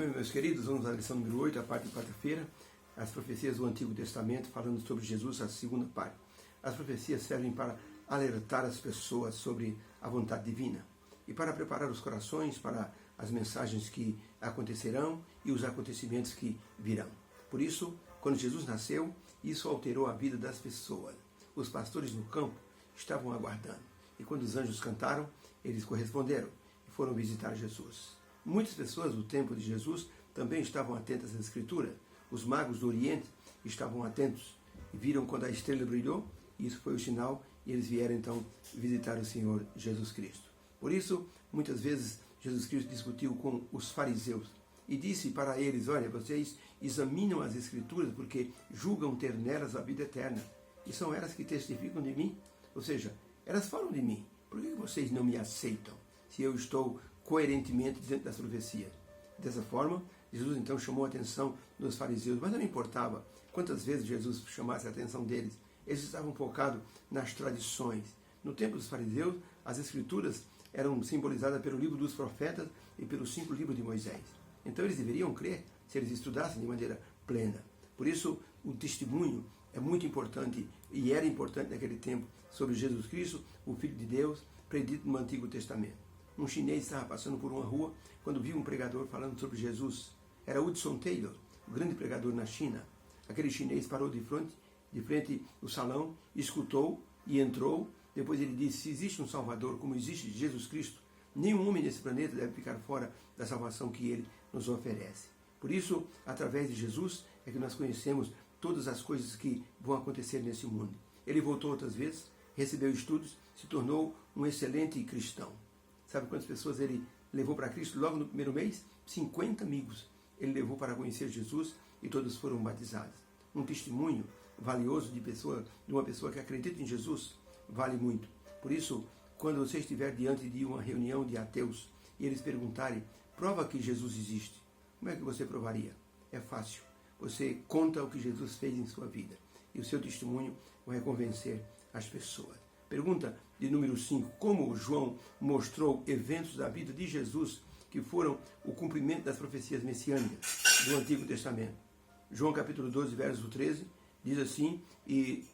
bem, meus queridos, vamos à lição número 8, a parte de quarta-feira, as profecias do Antigo Testamento, falando sobre Jesus, a segunda parte. As profecias servem para alertar as pessoas sobre a vontade divina e para preparar os corações para as mensagens que acontecerão e os acontecimentos que virão. Por isso, quando Jesus nasceu, isso alterou a vida das pessoas. Os pastores no campo estavam aguardando, e quando os anjos cantaram, eles corresponderam e foram visitar Jesus. Muitas pessoas do tempo de Jesus também estavam atentas às Escrituras. Os magos do Oriente estavam atentos e viram quando a estrela brilhou, e isso foi o sinal, e eles vieram então visitar o Senhor Jesus Cristo. Por isso, muitas vezes, Jesus Cristo discutiu com os fariseus e disse para eles: olha, vocês examinam as Escrituras porque julgam ter nelas a vida eterna, e são elas que testificam de mim, ou seja, elas falam de mim. Por que vocês não me aceitam se eu estou coerentemente dentro das profecias? Dessa forma, Jesus então chamou a atenção dos fariseus, mas não importava quantas vezes Jesus chamasse a atenção deles, eles estavam focados nas tradições. No tempo dos fariseus, as Escrituras eram simbolizadas pelo livro dos profetas e pelos 5 livros de Moisés. Então eles deveriam crer se eles estudassem de maneira plena. Por isso, o testemunho é muito importante e era importante naquele tempo sobre Jesus Cristo, o Filho de Deus, predito no Antigo Testamento. Um chinês estava passando por uma rua quando viu um pregador falando sobre Jesus. Era Hudson Taylor, o grande pregador na China. Aquele chinês parou de frente do salão, escutou e entrou. Depois ele disse: se existe um Salvador como existe Jesus Cristo, nenhum homem nesse planeta deve ficar fora da salvação que ele nos oferece. Por isso, através de Jesus, é que nós conhecemos todas as coisas que vão acontecer nesse mundo. Ele voltou outras vezes, recebeu estudos, se tornou um excelente cristão. Sabe quantas pessoas ele levou para Cristo logo no primeiro mês? 50 amigos ele levou para conhecer Jesus e todos foram batizados. Um testemunho valioso de uma pessoa que acredita em Jesus vale muito. Por isso, quando você estiver diante de uma reunião de ateus e eles perguntarem: prova que Jesus existe, como é que você provaria? É fácil. Você conta o que Jesus fez em sua vida e o seu testemunho vai convencer as pessoas. Pergunta de número 5. Como João mostrou eventos da vida de Jesus que foram o cumprimento das profecias messiânicas do Antigo Testamento? João capítulo 12, verso 13, diz assim: e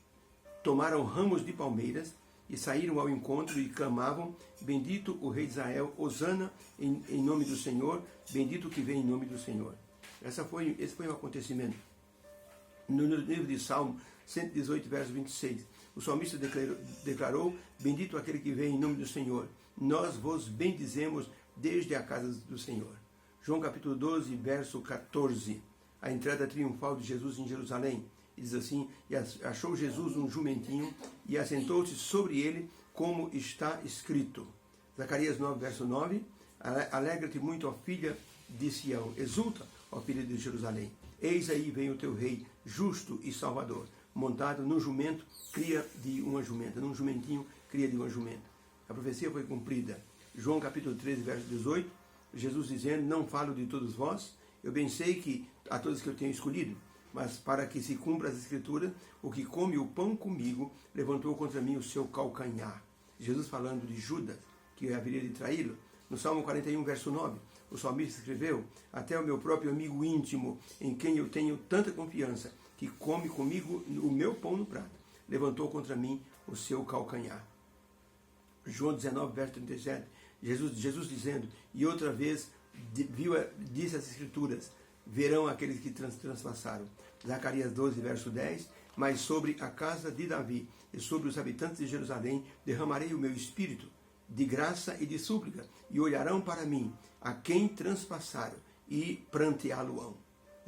tomaram ramos de palmeiras e saíram ao encontro e clamavam: bendito o rei de Israel, hosana em nome do Senhor, bendito o que vem em nome do Senhor. Esse foi um acontecimento. No livro de Salmo 118, verso 26, o salmista declarou: bendito aquele que vem em nome do Senhor, nós vos bendizemos desde a casa do Senhor. João capítulo 12, verso 14, a entrada triunfal de Jesus em Jerusalém. Diz assim: e achou Jesus um jumentinho e assentou-se sobre ele, como está escrito. Zacarias 9, verso 9, alegra-te muito, ó filha de Sião, exulta, ó filha de Jerusalém. Eis aí vem o teu rei, justo e salvador, montado num jumento, cria de uma jumenta, num jumentinho, cria de uma jumenta. A profecia foi cumprida. João capítulo 13, verso 18, Jesus dizendo: não falo de todos vós, eu bem sei que a todos que eu tenho escolhido, mas para que se cumpra as Escrituras, o que come o pão comigo levantou contra mim o seu calcanhar. Jesus falando de Judas, que haveria de traí-lo. No Salmo 41, verso 9, o salmista escreveu: até o meu próprio amigo íntimo, em quem eu tenho tanta confiança, que come comigo o meu pão no prato, levantou contra mim o seu calcanhar. João 19, verso 37, Jesus dizendo: e outra vez disse as Escrituras: verão aqueles que transpassaram. Zacarias 12, verso 10, mas sobre a casa de Davi e sobre os habitantes de Jerusalém derramarei o meu espírito de graça e de súplica, e olharão para mim a quem transpassaram e pranteá-lo-ão.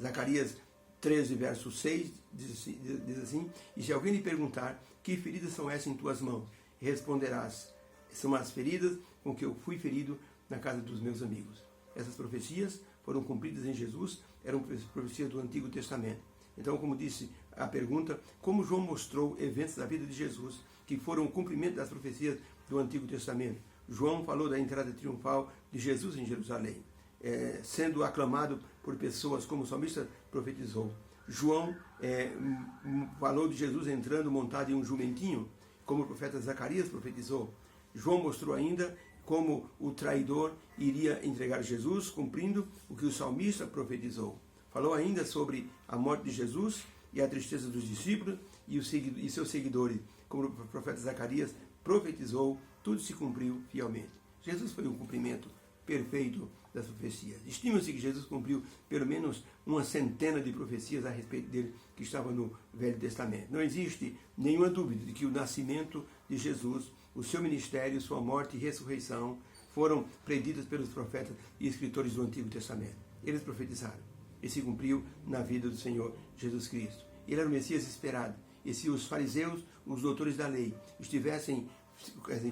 Zacarias 13, verso 6, diz assim: e se alguém lhe perguntar: que feridas são essas em tuas mãos? Responderás: são as feridas com que eu fui ferido na casa dos meus amigos. Essas profecias foram cumpridas em Jesus, eram profecias do Antigo Testamento. Então, como disse a pergunta, como João mostrou eventos da vida de Jesus que foram o cumprimento das profecias do Antigo Testamento? João falou da entrada triunfal de Jesus em Jerusalém, sendo aclamado por pessoas como o salmista profetizou. João falou de Jesus entrando montado em um jumentinho, como o profeta Zacarias profetizou. João mostrou ainda como o traidor iria entregar Jesus, cumprindo o que o salmista profetizou. Falou ainda sobre a morte de Jesus e a tristeza dos discípulos e seus seguidores, como o profeta Zacarias profetizou, tudo se cumpriu fielmente. Jesus foi o cumprimento perfeito das profecias. Estima-se que Jesus cumpriu pelo menos uma centena de profecias a respeito dele que estavam no Velho Testamento. Não existe nenhuma dúvida de que o nascimento de Jesus, o seu ministério, sua morte e ressurreição foram preditas pelos profetas e escritores do Antigo Testamento. Eles profetizaram e se cumpriu na vida do Senhor Jesus Cristo. Ele era o Messias esperado. E se os fariseus, os doutores da lei, estivessem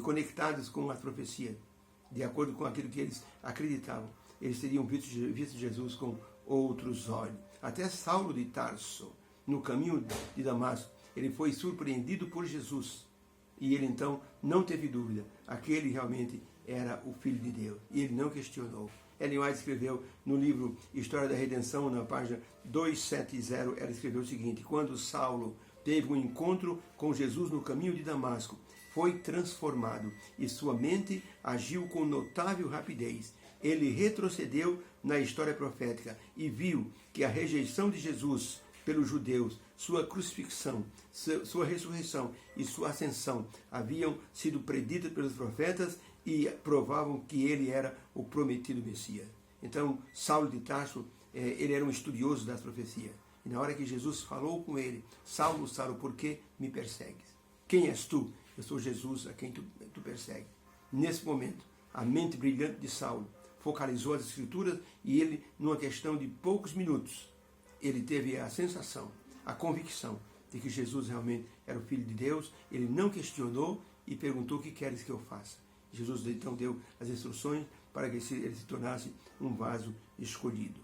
conectados com as profecias, de acordo com aquilo que eles acreditavam, eles teriam visto Jesus com outros olhos. Até Saulo de Tarso, no caminho de Damasco, ele foi surpreendido por Jesus. E ele então não teve dúvida, aquele realmente era o Filho de Deus. E ele não questionou. Ellen White escreveu no livro História da Redenção, na página 270, ela escreveu o seguinte: quando Saulo teve um encontro com Jesus no caminho de Damasco, foi transformado e sua mente agiu com notável rapidez. Ele retrocedeu na história profética e viu que a rejeição de Jesus pelos judeus, sua crucifixão, sua ressurreição e sua ascensão haviam sido preditas pelos profetas e provavam que ele era o prometido Messias. Então, Saulo de Tarso, ele era um estudioso das profecias. E na hora que Jesus falou com ele: Saulo, Saulo, por que me persegues? Quem és tu? Eu sou Jesus a quem tu persegues. Nesse momento, a mente brilhante de Saulo focalizou as Escrituras e ele, numa questão de poucos minutos, ele teve a sensação, a convicção de que Jesus realmente era o Filho de Deus. Ele não questionou e perguntou: o que queres que eu faça? Jesus então deu as instruções para que ele se tornasse um vaso escolhido.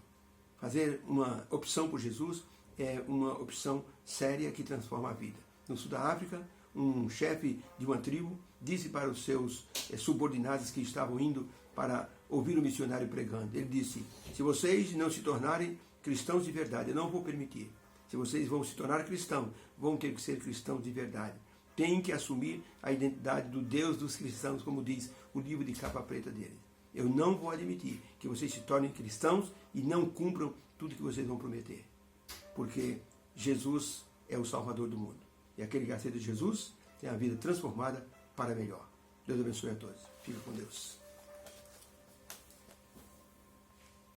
Fazer uma opção por Jesus é uma opção séria que transforma a vida. No sul da África, um chefe de uma tribo disse para os seus subordinados que estavam indo para ouvir o missionário pregando. Ele disse: se vocês não se tornarem cristãos de verdade, eu não vou permitir. Se vocês vão se tornar cristãos, vão ter que ser cristãos de verdade. Tem que assumir a identidade do Deus dos cristãos, como diz o livro de capa preta dele. Eu não vou admitir que vocês se tornem cristãos e não cumpram tudo que vocês vão prometer. Porque Jesus é o Salvador do mundo. E aquele que aceita Jesus tem a vida transformada para melhor. Deus abençoe a todos. Fique com Deus.